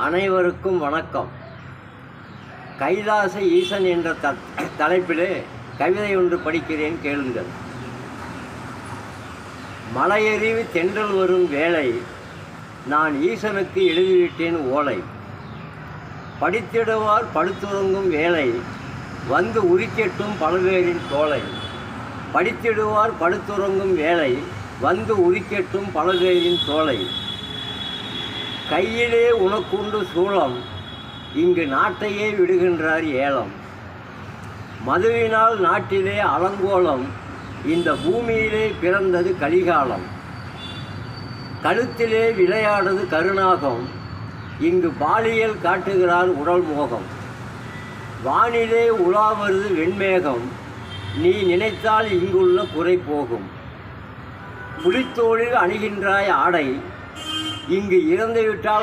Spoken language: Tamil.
அனைவருக்கும் வணக்கம். கைலாச ஈசன் என்ற தலைப்பிலே கவிதை ஒன்று படிக்கிறேன், கேளுங்கள். மலையேறி தென்றல் வரும் வேளை, நான் ஈசனுக்கு எழுதிவிட்டேன் ஓலை. படித்திடுவார் படுத்துறங்கும் வேளை, வந்து உரிக்கட்டும் பலவேரின் தோலை. படித்திடுவார் படுத்துறங்கும் வேளை, வந்து உரிக்கட்டும் பலவேரின் தோலை. கையிலே உனக்குண்டு சூளம், இங்கு நாட்டையே விடுகின்றார் ஏலம். மதுவினால் நாட்டிலே அலங்கோலம், இந்த பூமியிலே பிறந்தது கலிகாலம். கழுத்திலே விளையாடுது கருநாகம், இங்கு பாலியல் காட்டுகிறார் உடல் மோகம். வானிலே உலா வருது வெண்மேகம், நீ நினைத்தால் இங்குள்ள குறை போகும். புலித்தோளில் அணிகின்றாய் ஆடை, இங்கு இறந்துவிட்டால்